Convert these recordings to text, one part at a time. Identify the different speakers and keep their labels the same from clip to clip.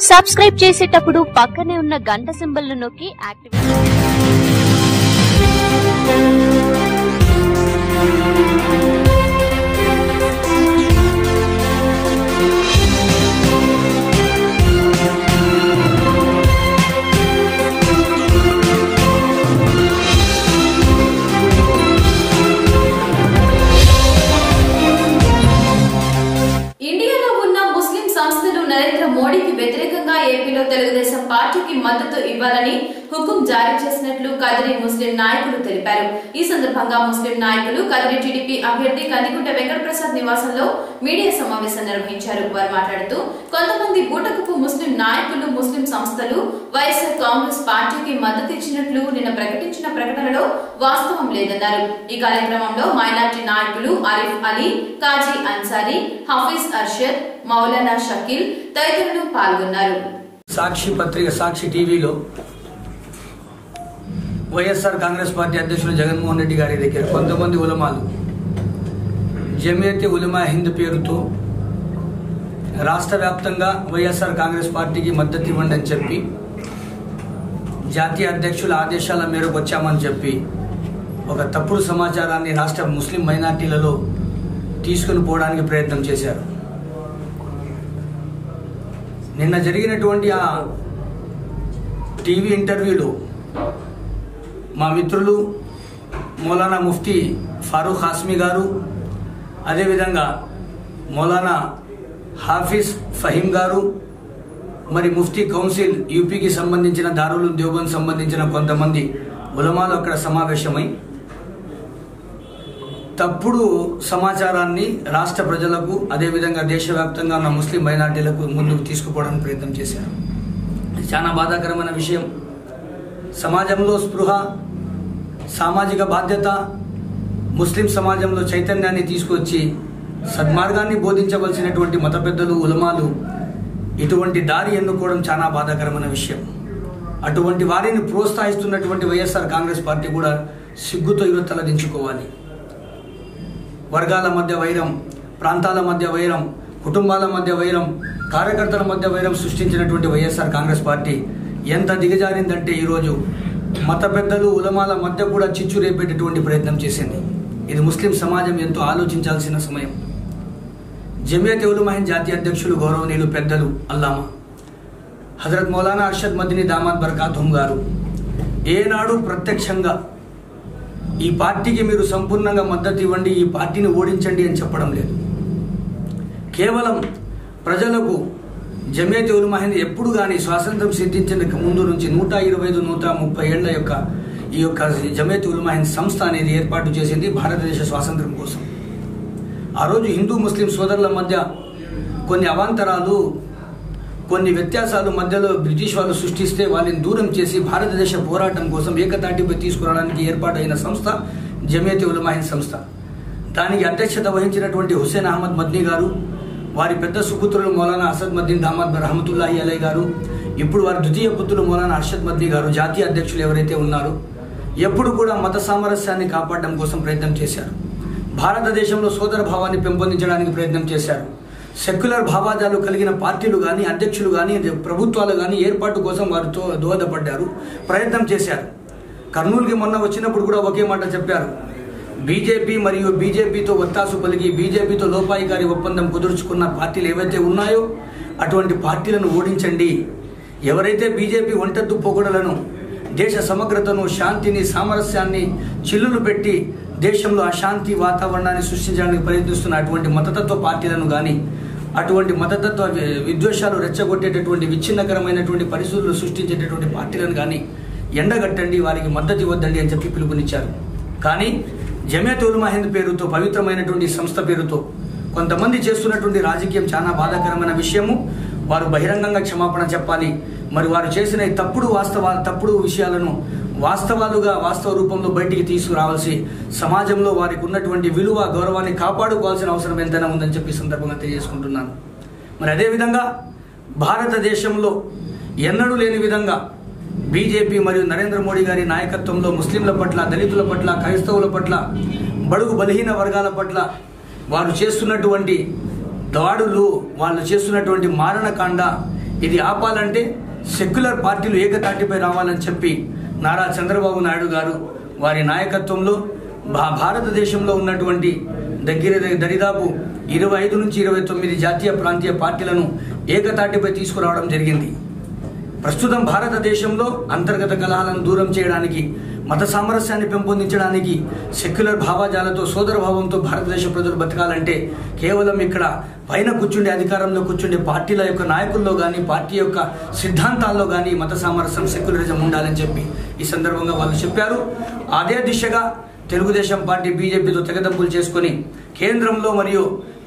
Speaker 1: Subscribe చేసేటప్పుడు పక్కనే ఉన్న గంట సింబల్ ను నొక్కి యాక్టివేట్
Speaker 2: నరేంద్ర మోడీకి వ్యతిరేకంగా ఏపీలో తెలుగుదేశం పార్టీకి మద్దతు ఇవ్వాలని హుకుం జారీ చేసినట్లు కదిరి ముస్లిం నాయకులు తెలిపారు. ఈ సందర్భంగా ముస్లిం నాయకులు కదిరి టీడీపీ అభ్యర్థి కందికుంట వెంకటప్రసాద్ నివాసంలో మీడియా సమావేశం నిర్వహించారు. వారు మాట్లాడుతూ కొంతమంది బూటకపు ముస్లిం నాయకులు, ముస్లిం సంస్థలు వైఎస్ఆర్ కాంగ్రెస్ పార్టీకి మద్దతు ఇచ్చినట్లు నిన్న ప్రకటించిన ప్రకటనలో వాస్తవం లేదన్నారు. ఈ కార్యక్రమంలో మైనార్టీ నాయకులు ఆరిఫ్ అలీ, కాజీ అన్సారీ, హఫీజ్ అర్షద్, మౌలానా షకీల్ తదితరులు పాల్గొన్నారు.
Speaker 3: సాక్షి పత్రిక, సాక్షి టీవీలో వైఎస్ఆర్ కాంగ్రెస్ పార్టీ అధ్యక్షులు జగన్మోహన్ రెడ్డి గారి దగ్గర కొంతమంది ఉలమాలు జమియతే ఉలమా హింద్ పేరుతో రాష్ట్ర వ్యాప్తంగా వైఎస్ఆర్ కాంగ్రెస్ పార్టీకి మద్దతు ఇవ్వండి అని చెప్పి జాతీయ అధ్యక్షుల ఆదేశాల మేరకు వచ్చామని చెప్పి ఒక తప్పుడు సమాచారాన్ని రాష్ట్ర ముస్లిం మైనార్టీలలో తీసుకుని పోవడానికి ప్రయత్నం చేశారు. నిన్న జరిగినటువంటి ఆ టీవీ ఇంటర్వ్యూలో మా మిత్రులు మౌలానా ముఫ్తీ ఫారూక్ హాస్మి గారు, అదేవిధంగా మౌలానా హాఫీజ్ ఫహీం గారు, మరి ముఫ్తీ కౌన్సిల్ యూపీకి సంబంధించిన దారుల్ దేవబంద్ సంబంధించిన కొంతమంది ఉలమాలు అక్కడ సమావేశమై తప్పుడు సమాచారాన్ని రాష్ట్ర ప్రజలకు, అదేవిధంగా దేశవ్యాప్తంగా ఉన్న ముస్లిం మైనార్టీలకు ముందుకు తీసుకుపోవడానికి ప్రయత్నం చేశారు. చాలా బాధాకరమైన విషయం. సమాజంలో స్పృహ, సామాజిక బాధ్యత, ముస్లిం సమాజంలో చైతన్యాన్ని తీసుకొచ్చి సద్మార్గాన్ని బోధించవలసినటువంటి మత పెద్దలు, ఉలమాలు ఇటువంటి దారి ఎన్నుకోవడం చాలా బాధాకరమైన విషయం. అటువంటి వారిని ప్రోత్సహిస్తున్నటువంటి వైఎస్ఆర్ కాంగ్రెస్ పార్టీ కూడా సిగ్గుతో యువతల దించుకోవాలి. వర్గాల మధ్య వైరం, ప్రాంతాల మధ్య వైరం, కుటుంబాల మధ్య వైరం, కార్యకర్తల మధ్య వైరం సృష్టించినటువంటి వైఎస్ఆర్ కాంగ్రెస్ పార్టీ ఎంత దిగజారిందంటే ఈరోజు మత పెద్దలు, ఉలమాల మధ్య కూడా చిచ్చు రేపేటటువంటి ప్రయత్నం చేసింది. ఇది ముస్లిం సమాజం ఎంతో ఆలోచించాల్సిన సమయం. జమియతే ఉలమా హింద్ జాతీయ అధ్యక్షులు గౌరవనీయులు పెద్దలు అల్లామా హజరత్ మౌలానా అర్షద్ మదనీ దామాద్ బర్కాతుహుం గారు ఏనాడు ప్రత్యక్షంగా ఈ పార్టీకి మీరు సంపూర్ణంగా మద్దతు ఇవ్వండి, ఈ పార్టీని ఓడించండి అని చెప్పడం లేదు. కేవలం ప్రజలకు జమియతే ఉలమా హింద్ ఎప్పుడు కానీ స్వాతంత్రం సిద్ధించిన ముందు నుంచి 125-130 ఏళ్ల ఈ యొక్క జమియతే ఉలమా హింద్ సంస్థ అనేది ఏర్పాటు చేసింది భారతదేశ స్వాతంత్రం కోసం. ఆ రోజు హిందూ ముస్లిం సోదరుల మధ్య కొన్ని అవాంతరాలు, కొన్ని వ్యత్యాసాలు మధ్యలో బ్రిటిష్ వాళ్ళు సృష్టిస్తే వాళ్ళని దూరం చేసి భారతదేశ పోరాటం కోసం ఏకతాటిపై తీసుకురావడానికి ఏర్పాటైన సంస్థ జమియతే ఉలమా హింద్ సంస్థ. దానికి అధ్యక్షత వహించినటువంటి హుస్సేన్ అహ్మద్ మద్నీ గారు, వారి పెద్ద సుపుత్రులు మౌలానా అసద్ మద్దీన్ దామాద్ రహమతుల్లాహి అలై గారు, ఇప్పుడు వారి ద్వితీయ పుత్రులు మౌలానా అర్షద్ మద్నీ గారు, జాతీయ అధ్యక్షులు ఎవరైతే ఉన్నారో ఎప్పుడు కూడా మత సామరస్యాన్ని కాపాడడం కోసం ప్రయత్నం చేశారు. భారతదేశంలో సోదర భావాన్ని పెంపొందించడానికి ప్రయత్నం చేశారు. సెక్యులర్ భావాజాలు కలిగిన పార్టీలు కానీ, అధ్యక్షులు కానీ, ప్రభుత్వాలు కానీ ఏర్పాటు కోసం వారితో దోహదపడ్డారు, ప్రయత్నం చేశారు. కర్నూలుకి మొన్న వచ్చినప్పుడు కూడా ఒకే మాట చెప్పారు. బీజేపీ మరియు బీజేపీతో ఒత్తాసు పలికి బీజేపీతో లోపాయికారి ఒప్పందం కుదుర్చుకున్న పార్టీలు ఏవైతే ఉన్నాయో అటువంటి పార్టీలను ఓడించండి. ఎవరైతే బీజేపీ ఒంటెత్తు పొగడలను, దేశ సమగ్రతను, శాంతిని, సామరస్యాన్ని చిల్లులు పెట్టి దేశంలో అశాంతి వాతావరణాన్ని సృష్టించడానికి ప్రయత్నిస్తున్న అటువంటి మతతత్వ పార్టీలను కానీ, అటువంటి మతతత్వ విద్వేషాలు రెచ్చగొట్టేటటువంటి విచ్ఛిన్నకరమైనటువంటి పరిస్థితులు సృష్టించేటటువంటి పార్టీలను కానీ ఎండగట్టండి, వారికి మద్దతు ఇవ్వద్దండి అని చెప్పి పిలుపునిచ్చారు. కానీ జమియతే ఉలమా హింద్ పేరుతో, పవిత్రమైనటువంటి సంస్థ పేరుతో కొంతమంది చేస్తున్నటువంటి రాజకీయం చాలా బాధాకరమైన విషయము. వారు బహిరంగంగా క్షమాపణ చెప్పాలి. మరి వారు చేసిన తప్పుడు విషయాలను వాస్తవ రూపంలో బయటికి తీసుకురావాల్సి, సమాజంలో వారికి ఉన్నటువంటి విలువ, గౌరవాన్ని కాపాడుకోవాల్సిన అవసరం ఎంతైనా ఉందని చెప్పి సందర్భంగా తెలియజేసుకుంటున్నాను. మరి అదేవిధంగా భారతదేశంలో ఎన్నడూ లేని విధంగా బీజేపీ మరియు నరేంద్ర మోడీ గారి నాయకత్వంలో ముస్లింల పట్ల, దళితుల పట్ల, క్రైస్తవుల పట్ల, బడుగు బలహీన వర్గాల పట్ల వారు చేస్తున్నటువంటి దాడులు, వాళ్ళు చేస్తున్నటువంటి మారణకాండ ఇది ఆపాలంటే సెక్యులర్ పార్టీలు ఏకతాటిపై రావాలని చెప్పి నారా చంద్రబాబు నాయుడు గారు వారి నాయకత్వంలో భారతదేశంలో ఉన్నటువంటి దరిదాపు 25 నుంచి 29 జాతీయ ప్రాంతీయ పార్టీలను ఏకతాటిపై తీసుకురావడం జరిగింది. ప్రస్తుతం భారతదేశంలో అంతర్గత కలహాలను దూరం చేయడానికి, మత సామరస్యాన్ని పెంపొందించడానికి, సెక్యులర్ భావజాలతో సోదర భావంతో భారతదేశ ప్రజలు బతకాలంటే కేవలం ఇక్కడ పైన కూర్చుండే అధికారంలో కూర్చుండే పార్టీల యొక్క నాయకుల్లో కానీ, పార్టీ యొక్క సిద్ధాంతాల్లో కానీ మత సామరస్యం, సెక్యులరిజం ఉండాలని చెప్పి ఈ సందర్భంగా వాళ్ళు చెప్పారు. అదే దిశగా తెలుగుదేశం పార్టీ బీజేపీతో తెగదప్పులు చేసుకొని కేంద్రంలో మరియు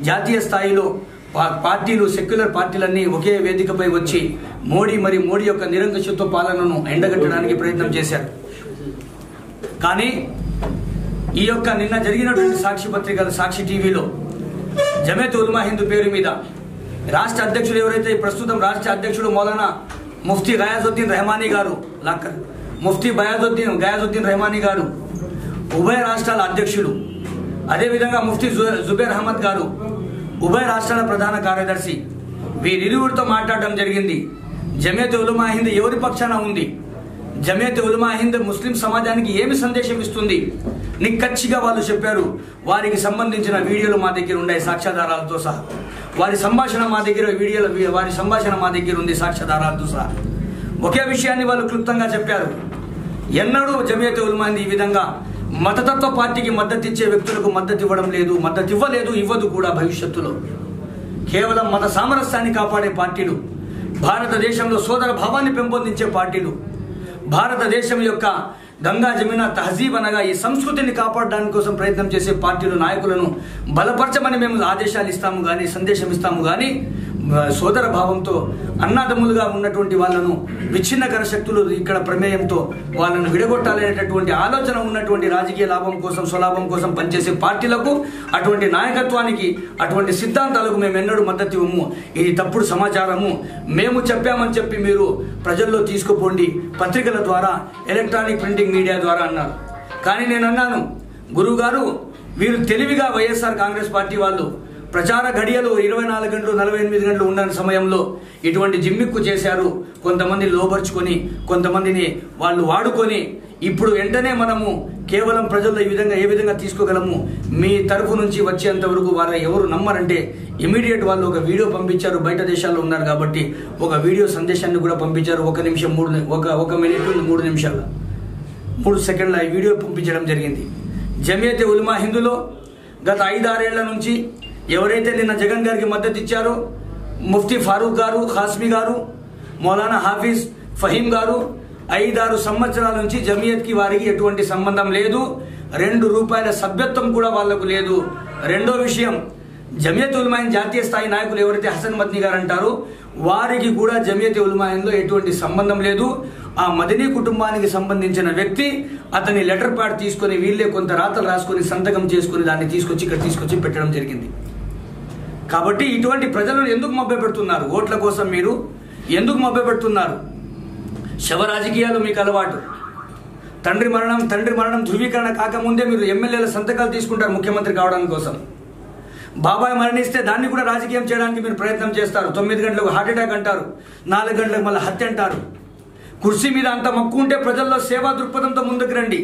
Speaker 3: జాతీయ స్థాయిలో పార్టీలు, సెక్యులర్ పార్టీలన్నీ ఒకే వేదికపై వచ్చి మోడీ యొక్క నిరంకుశత్వ పాలనను ఎండగట్టడానికి ప్రయత్నం చేశారు. కానీ ఈ యొక్క నిన్న జరిగినటువంటి సాక్షి పత్రికల, సాక్షి టీవీలో జమయత్ ఉలమా హింద్ పేరు మీద రాష్ట్ర అధ్యక్షుడు ఎవరైతే ప్రస్తుతం రాష్ట్ర అధ్యక్షుడు మౌలానా ముఫ్తీ గయాజుద్దీన్ రెహమానీ గారు, ముఫ్తీ గయాజుద్దీన్ రెహమానీ గారు, ఉభయ రాష్ట్రాల అధ్యక్షులు, అదేవిధంగా ముఫ్తీ జుబేర్ అహ్మద్ గారు, ఉభయ రాష్ట్రాల ప్రధాన కార్యదర్శి, వీరిరువురితో మాట్లాడడం జరిగింది. జమయత్ ఉలమా హింద్ ఎవరి పక్షాన ఉంది, జమయత్ ఉలమా హింద్ ముస్లిం సమాజానికి ఏమి సందేశం ఇస్తుంది నిక్కచ్చిగా వాళ్ళు చెప్పారు. వారికి సంబంధించిన వీడియోలు మా దగ్గర ఉన్నాయి సాక్ష్యాధారాలతో సహా. వారి సంభాషణ మా దగ్గర ఉంది సాక్ష్యాధారాలతో సహా. ఒకే విషయాన్ని వాళ్ళు క్లుప్తంగా చెప్పారు. ఎన్నడూ జమయత్ ఉలమా హింద్ ఈ విధంగా మతతత్వ పార్టీకి మద్దతు ఇచ్చే వ్యక్తులకు మద్దతు ఇవ్వలేదు, ఇవ్వదు కూడా భవిష్యత్తులో. కేవలం మత సామరస్యాన్ని కాపాడే పార్టీలు, భారతదేశంలో సోదర భావాన్ని పెంపొందించే పార్టీలు, భారతదేశం యొక్క గంగా జమున తహజీబ్ అనగా ఈ సంస్కృతిని కాపాడడానికి కోసం ప్రయత్నం చేసే పార్టీలు, నాయకులను బలపరచమని మేము ఆదేశాలు ఇస్తాము కానీ, సందేశం ఇస్తాము కానీ, సోదర భావంతో అన్నాదమ్ములుగా ఉన్నటువంటి వాళ్ళను విచ్ఛిన్నకర శక్తులు ఇక్కడ ప్రమేయంతో వాళ్ళను విడగొట్టాలనేటటువంటి ఆలోచన ఉన్నటువంటి రాజకీయ లాభం కోసం, స్వలాభం కోసం పనిచేసే పార్టీలకు, అటువంటి నాయకత్వానికి, అటువంటి సిద్ధాంతాలకు మేము ఎన్నడూ మద్దతు ఇవ్వము. ఇది తప్పుడు సమాచారము, మేము చెప్పామని చెప్పి మీరు ప్రజల్లో తీసుకుపోండి పత్రికల ద్వారా, ఎలక్ట్రానిక్ ప్రింటింగ్ మీడియా ద్వారా అన్నారు. కానీ నేను అన్నాను, గురువు గారు వీరు తెలివిగా వైఎస్ఆర్ కాంగ్రెస్ పార్టీ వాళ్ళు ప్రచార గడియలు 24 గంటలు 48 గంటలు ఉన్న సమయంలో ఇటువంటి జిమ్మిక్కు చేశారు. కొంతమంది లోబర్చుకొని, కొంతమందిని వాళ్ళు వాడుకొని, ఇప్పుడు వెంటనే మనము కేవలం ప్రజల్లో ఏ విధంగా తీసుకోగలము, మీ తరఫు నుంచి వచ్చేంత వరకు వారు ఎవరు నమ్మరంటే ఇమీడియట్ వాళ్ళు ఒక వీడియో పంపించారు. బయట దేశాల్లో ఉన్నారు కాబట్టి ఒక వీడియో సందేశాన్ని కూడా పంపించారు. 1 నిమిషం 1 మినిట్ 3 నిమిషాల 3 సెకండ్ల ఈ వీడియో పంపించడం జరిగింది. జమియత్ ఉలమా హిందులో గత 5-6 ఏళ్ల నుంచి ఎవరైతే నిన్న జగన్ గారికి మద్దతు ఇచ్చారో, ముఫ్తీ ఫారూక్ గారు, ఖాస్మీ గారు, మౌలానా హాఫీజ్ ఫహీం గారు, 5-6 సంవత్సరాల నుంచి జమియత్కి వారికి ఎటువంటి సంబంధం లేదు. 2 రూపాయల సభ్యత్వం కూడా వాళ్లకు లేదు. రెండో విషయం, జమియత్ ఉలమా హింద్ జాతీయ స్థాయి నాయకులు ఎవరైతే హసన్ మద్నీ గారు అంటారో వారికి కూడా జమియత్ ఉలమా హింద్లో ఎటువంటి సంబంధం లేదు. ఆ మదనీ కుటుంబానికి సంబంధించిన వ్యక్తి అతని లెటర్ ప్యాడ్ తీసుకొని వీళ్ళే కొంత రాతలు రాసుకొని సంతకం చేసుకుని దాన్ని ఇక్కడ తీసుకొచ్చి పెట్టడం జరిగింది. కాబట్టి ఇటువంటి ప్రజలను ఎందుకు మభ్యపెడుతున్నారు? ఓట్ల కోసం మీరు ఎందుకు మభ్యపెడుతున్నారు? శవ రాజకీయాలు మీకు అలవాటు. తండ్రి మరణం ధృవీకరణ కాకముందే మీరు ఎమ్మెల్యేల సంతకాలు తీసుకుంటారు ముఖ్యమంత్రి కావడానికి కోసం. బాబాయ్ మరణిస్తే దాన్ని కూడా రాజకీయం చేయడానికి మీరు ప్రయత్నం చేస్తారు. 9 గంటలకు హార్ట్అటాక్ అంటారు, 4 గంటలకు మళ్ళీ హత్య అంటారు. కుర్చీ మీద అంత మక్కు ఉంటే ప్రజల్లో సేవా దృక్పథంతో ముందుకు రండి.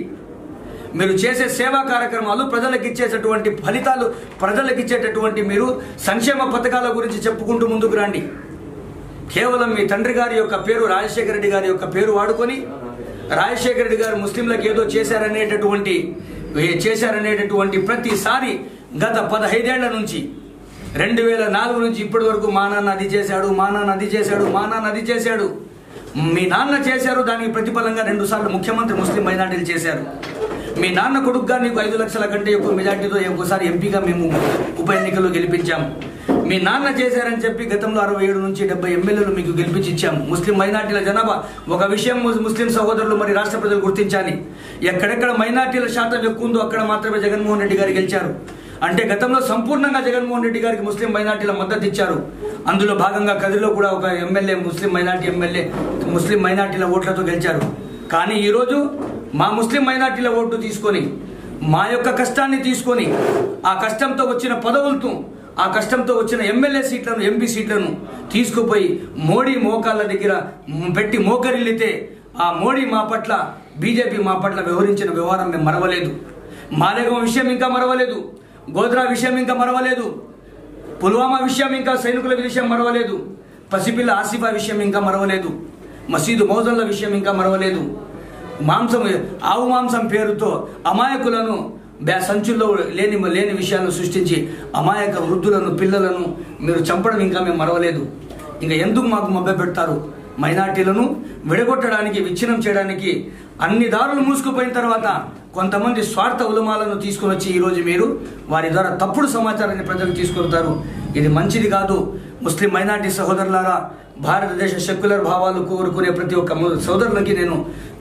Speaker 3: మీరు చేసే సేవా కార్యక్రమాలు, ప్రజలకు ఇచ్చేటటువంటి ఫలితాలు, ప్రజలకు ఇచ్చేటటువంటి మీరు సంక్షేమ పథకాల గురించి చెప్పుకుంటూ ముందుకు రండి. కేవలం మీ తండ్రి గారి యొక్క పేరు, రాజశేఖర రెడ్డి గారి యొక్క పేరు వాడుకొని, రాజశేఖర రెడ్డి గారు ముస్లింలకు ఏదో చేశారనేటటువంటి ప్రతిసారి గత 15 ఏళ్ల నుంచి 2004 నుంచి ఇప్పటి వరకు మా నాన్న అది చేశాడు. మీ నాన్న చేశారు, దానికి ప్రతిఫలంగా 2 సార్లు ముఖ్యమంత్రి ముస్లిం మైనార్టీలు చేశారు. మీ నాన్న కొడుకుగా నీకు 5 లక్షల కంటే ఎక్కువ మెజార్టీతో ఒకసారి ఎంపీగా మేము ఉప ఎన్నికల్లో గెలిపించాము. మీ నాన్న చేశారని చెప్పి గతంలో 67 నుంచి 70 ఎమ్మెల్యేలు మీకు గెలిపించి ఇచ్చాము. ముస్లిం మైనార్టీల జనాభా ఒక విషయం ముస్లిం సహోదరులు మరి రాష్ట్ర ప్రజలు గుర్తించాలి. ఎక్కడెక్కడ మైనార్టీల శాతం ఎక్కువ ఉందో అక్కడ మాత్రమే జగన్మోహన్ రెడ్డి గారు గెలిచారు. అంటే గతంలో సంపూర్ణంగా జగన్మోహన్ రెడ్డి గారికి ముస్లిం మైనార్టీల మద్దతు ఇచ్చారు. అందులో భాగంగా కదిలో కూడా ఒక ఎమ్మెల్యే ముస్లిం మైనార్టీల ఓట్లతో గెలిచారు. కానీ ఈరోజు మా ముస్లిం మైనార్టీల ఓటు తీసుకొని, మా యొక్క కష్టాన్ని తీసుకొని, ఆ కష్టంతో వచ్చిన పదవులతో, ఆ కష్టంతో వచ్చిన ఎమ్మెల్యే సీట్లను, ఎంపీ సీట్లను తీసుకుపోయి మోడీ మోకాళ్ళ దగ్గర పెట్టి మోకరిల్లితే ఆ మోడీ మా పట్ల, బీజేపీ మా పట్ల వ్యవహరించిన వ్యవహారం మేము మరవలేదు. మాలేగాం విషయం ఇంకా మరవలేదు, గోద్రా విషయం ఇంకా మరవలేదు, పుల్వామా విషయం ఇంకా సైనికుల విషయం మరవలేదు, పసిపిల్ల ఆసిఫా విషయం ఇంకా మరవలేదు, మసీదు మౌజన్ల విషయం ఇంకా మరవలేదు. ఆవు మాంసం పేరుతో అమాయకులను సంచుల్లో లేని విషయాలను సృష్టించి అమాయక వృద్ధులను, పిల్లలను మీరు చంపడం ఇంకా మేము మరవలేదు. ఇంకా ఎందుకు మాకు మభ్యపెడతారు? మైనార్టీలను విడగొట్టడానికి, విచ్ఛిన్నం చేయడానికి అన్ని దారులు మూసుకుపోయిన తర్వాత కొంతమంది స్వార్థ ఉలమాలను తీసుకుని వచ్చి ఈరోజు మీరు వారి ద్వారా తప్పుడు సమాచారాన్ని ప్రజలకు తీసుకొస్తారు. ఇది మంచిది కాదు. ముస్లిం మైనార్టీ సహోదరులారా, భారతదేశ సెక్యులర్ భావాలు కోరుకునే ప్రతి ఒక్క సోదరులకి నేను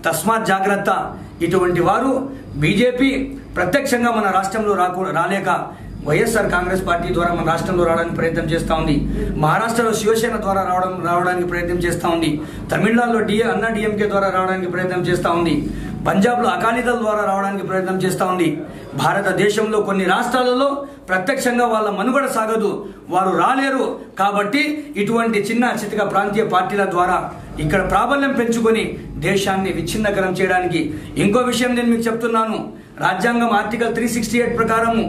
Speaker 3: తస్మాత్ జాగ్రత్త. ఇటువంటి వారు బీజేపీ ప్రత్యక్షంగా మన రాష్ట్రంలో రాలేక వైఎస్ఆర్ కాంగ్రెస్ పార్టీ ద్వారా మన రాష్ట్రంలో రావడానికి ప్రయత్నం చేస్తూ ఉంది. మహారాష్ట్రలో శివసేన ద్వారా రావడానికి ప్రయత్నం చేస్తూ ఉంది. తమిళనాడులో అన్నా డిఎంకే ద్వారా రావడానికి ప్రయత్నం చేస్తూ ఉంది. పంజాబ్లో అకాలీదళ ద్వారా రావడానికి ప్రయత్నం చేస్తూ ఉంది. భారతదేశంలో కొన్ని రాష్ట్రాలలో ప్రత్యక్షంగా వాళ్ళ మనుగడ సాగదు, వారు రాలేరు. కాబట్టి ఇటువంటి చిన్న చితక ప్రాంతీయ పార్టీల ద్వారా ఇక్కడ ప్రాబల్యం పెంచుకొని దేశాన్ని విచ్ఛిన్నకరం చేయడానికి. ఇంకో విషయం నేను మీకు చెప్తున్నాను. రాజ్యాంగం ఆర్టికల్ 368 ప్రకారము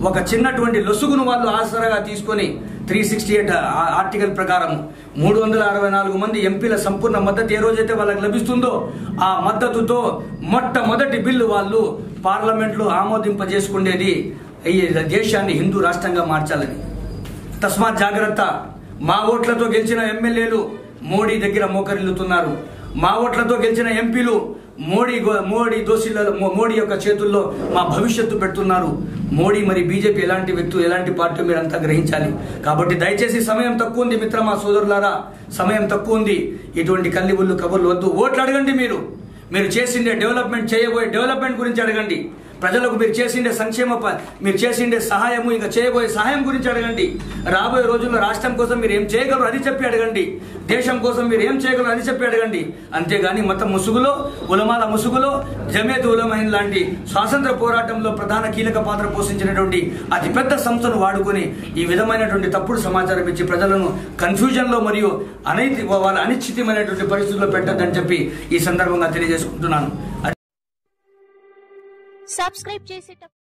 Speaker 3: ఒక చిన్నటువంటి లొసుగును వాళ్ళు ఆసరాగా తీసుకొని 368 ఆర్టికల్ ప్రకారం 364 మంది ఎంపీల సంపూర్ణ మద్దతు ఏ రోజైతే వాళ్ళకి లభిస్తుందో ఆ మద్దతుతో మొట్టమొదటి బిల్లు వాళ్ళు పార్లమెంట్లో ఆమోదింపజేసుకునేది ఈ దేశాన్ని హిందూ రాష్ట్రంగా మార్చాలని. తస్మాత్ జాగ్రత్త. మా ఓట్లతో గెలిచిన ఎమ్మెల్యేలు మోడీ దగ్గర మోకరిల్లుతున్నారు. మా ఓట్లతో గెలిచిన ఎంపీలు మోడీ దోషుల మోడీ యొక్క చేతుల్లో మా భవిష్యత్తు పెడుతున్నారు. మోడీ మరి బీజేపీ ఎలాంటి వ్యక్తులు, ఎలాంటి పార్టీ మీరంతా గ్రహించాలి. కాబట్టి దయచేసి సమయం తక్కువ ఉంది మిత్రమా, సోదరులారా, సమయం తక్కువ ఉంది. ఇటువంటి కల్లిబుల్లు కబుర్లు వద్దు. ఓట్లు అడగండి. మీరు చేసిండే చేయబోయే డెవలప్మెంట్ గురించి అడగండి. ప్రజలకు మీరు చేసిండే మీరు చేసిండే సహాయము, ఇంకా చేయబోయే సహాయం గురించి అడగండి. రాబోయే రోజుల్లో రాష్ట్రం కోసం మీరు ఏం చేయగలరు అది చెప్పి అడగండి. దేశం కోసం మీరు ఏం చేయగలరు అది చెప్పి అడగండి. అంతేగాని మతం ముసుగులో, ఉలమాల ముసుగులో, జమేత్ ఉలమాయిన్ లాంటి స్వాతంత్ర పోరాటంలో ప్రధాన కీలక పాత్ర పోషించినటువంటి అతిపెద్ద సంస్థను వాడుకొని ఈ విధమైనటువంటి తప్పుడు సమాచారం ఇచ్చి ప్రజలను కన్ఫ్యూజన్ లో మరియు వాళ్ళ అనిశ్చితమైనటువంటి పరిస్థితుల్లో పెట్టద్దని చెప్పి ఈ సందర్భంగా తెలియజేసుకుంటున్నాను.
Speaker 1: సబ్స్క్రైబ్ చేసేటప్పుడు